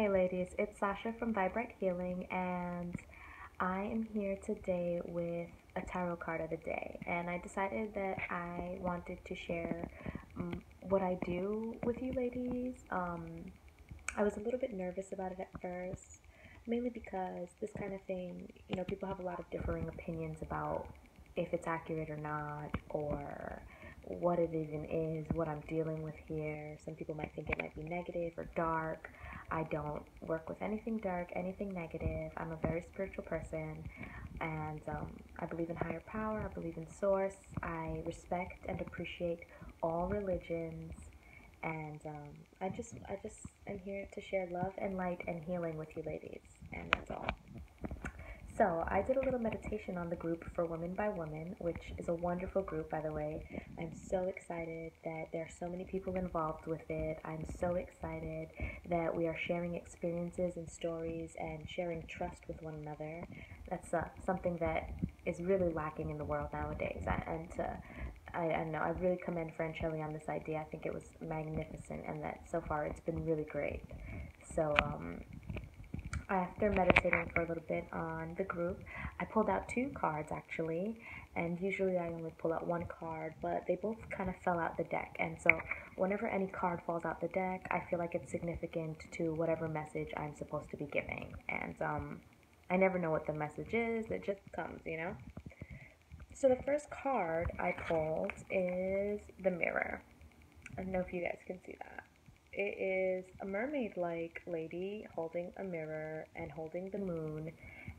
Hey ladies, it's Sasha from Vibrant Healing, and I am here today with a tarot card of the day. And I decided that I wanted to share what I do with you ladies. I was a little bit nervous about it at first, mainly because this kind of thing, people have a lot of differing opinions about if it's accurate or not, or what it even is, what I'm dealing with here. Some people might think it might be negative or dark. I don't work with anything dark, anything negative. I'm a very spiritual person, and I believe in higher power. I believe in source. I respect and appreciate all religions, and I just am here to share love and light and healing with you ladies, and that's all. So, I did a little meditation on the group for Women by Women, which is a wonderful group, by the way. I'm so excited that there are so many people involved with it. I'm so excited that we are sharing experiences and stories and sharing trust with one another. That's something that is really lacking in the world nowadays. I know, I really commend Fran Shelley on this idea. I think it was magnificent, and that so far it's been really great. So, after meditating for a little bit on the group, I pulled out two cards actually, and usually I only pull out one card, but they both kind of fell out the deck. And so, whenever any card falls out the deck, I feel like it's significant to whatever message I'm supposed to be giving. And I never know what the message is, it just comes. So, the first card I pulled is the Mirror. I don't know if you guys can see that. It is a mermaid like lady holding a mirror and holding the moon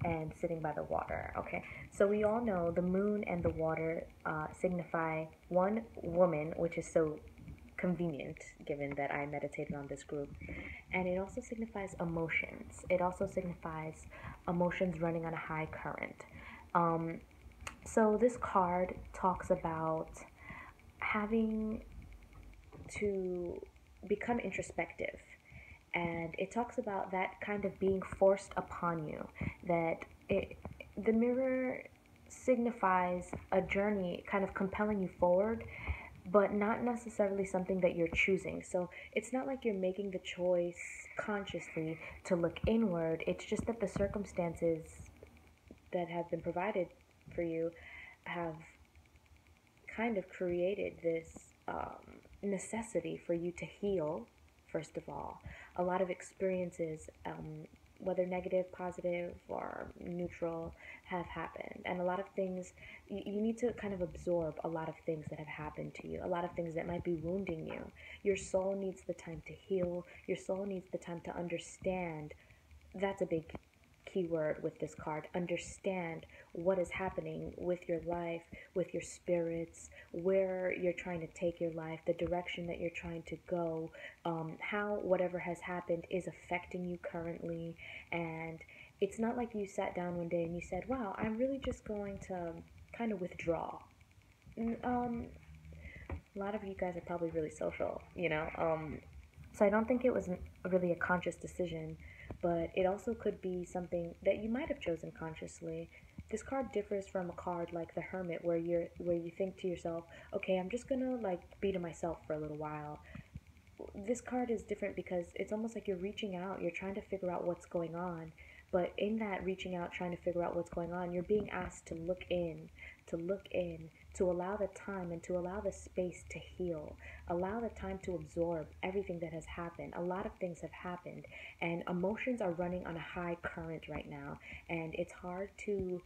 and sitting by the water. Okay, so we all know the moon and the water signify one woman, which is so convenient given that I meditated on this group. And it also signifies emotions, it also signifies emotions running on a high current. Um, so this card talks about having to become introspective, and it talks about that kind of being forced upon you, that the mirror signifies a journey kind of compelling you forward, but not necessarily something that you're choosing. So it's not like you're making the choice consciously to look inward. It's just that the circumstances that have been provided for you have kind of created this necessity for you to heal, first of all. A lot of experiences, whether negative, positive, or neutral, have happened. And a lot of things, you need to kind of absorb a lot of things that have happened to you, a lot of things that might be wounding you. Your soul needs the time to heal, your soul needs the time to understand. That's a big key word with this card. Understand what is happening with your life, with your spirits, where you're trying to take your life, the direction that you're trying to go, how whatever has happened is affecting you currently. And it's not like you sat down one day and you said, wow, I'm really just going to kind of withdraw. A lot of you guys are probably really social. So I don't think it was really a conscious decision, but it also could be something that you might have chosen consciously. This card differs from a card like the Hermit, where you think to yourself, okay, I'm just gonna like be to myself for a little while. This card is different because it's almost like you're reaching out, you're trying to figure out what's going on. But in that reaching out, trying to figure out what's going on, you're being asked to look in, to allow the time and to allow the space to heal, allow the time to absorb everything that has happened. A lot of things have happened, and emotions are running on a high current right now, and it's hard to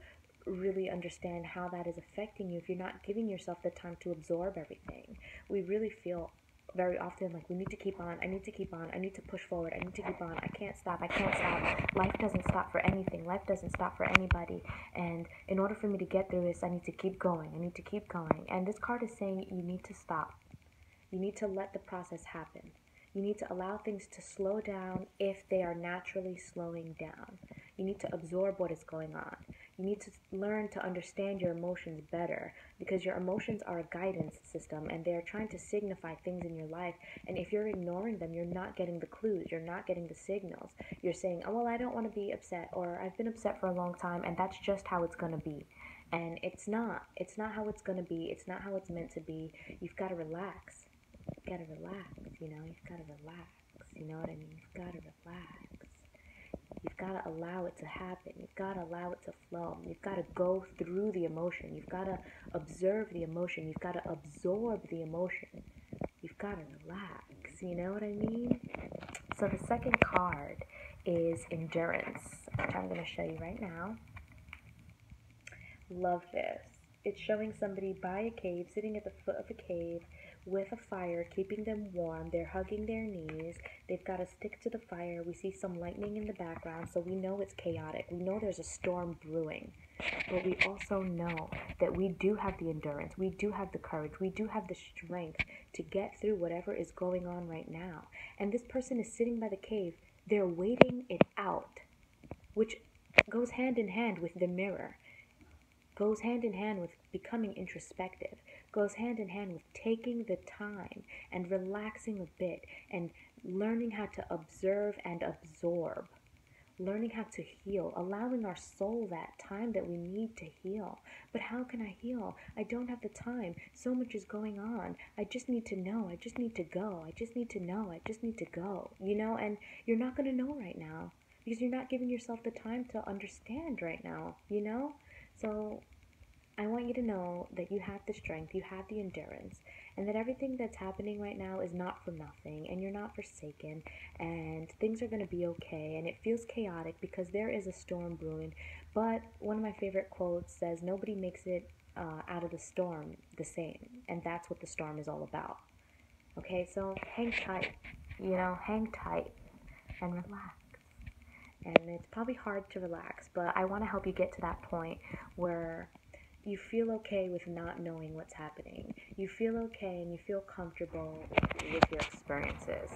really understand how that is affecting you if you're not giving yourself the time to absorb everything. We really feel very often like we need to keep on, I need to keep on, I need to push forward, I need to keep on, I can't stop, I can't stop. Life doesn't stop for anything, life doesn't stop for anybody. And in order for me to get through this, I need to keep going, I need to keep going. And this card is saying you need to stop. You need to let the process happen. You need to allow things to slow down if they are naturally slowing down. You need to absorb what is going on. You need to learn to understand your emotions better, because your emotions are a guidance system and they are trying to signify things in your life. And if you're ignoring them, you're not getting the clues, you're not getting the signals. You're saying, oh, well, I don't want to be upset, or I've been upset for a long time and that's just how it's going to be. And it's not. It's not how it's going to be. It's not how it's meant to be. You've got to relax. You've got to relax, you've got to relax, you know what I mean? You've got to relax. got to allow it to happen. You've got to allow it to flow. You've got to go through the emotion. You've got to observe the emotion. You've got to absorb the emotion. You've got to relax. You know what I mean? So the second card is endurance, which I'm going to show you right now. Love this. It's showing somebody by a cave, sitting at the foot of a cave with a fire, keeping them warm. They're hugging their knees. They've got to stick to the fire. We see some lightning in the background, so we know it's chaotic. We know there's a storm brewing. But we also know that we do have the endurance. We do have the courage. We do have the strength to get through whatever is going on right now. And this person is sitting by the cave. They're waiting it out, which goes hand in hand with the mirror. Goes hand in hand with becoming introspective, goes hand in hand with taking the time and relaxing a bit and learning how to observe and absorb, learning how to heal, allowing our soul that time that we need to heal. But how can I heal? I don't have the time. So much is going on. I just need to know. I just need to go. I just need to know. I just need to go. And you're not going to know right now because you're not giving yourself the time to understand right now. So I want you to know that you have the strength, you have the endurance, and that everything that's happening right now is not for nothing, and you're not forsaken, and things are going to be okay. And it feels chaotic because there is a storm brewing. But one of my favorite quotes says, nobody makes it out of the storm the same. And that's what the storm is all about. Okay, so hang tight, hang tight and relax. And it's probably hard to relax, but I want to help you get to that point where you feel okay with not knowing what's happening. You feel okay and you feel comfortable with your experiences.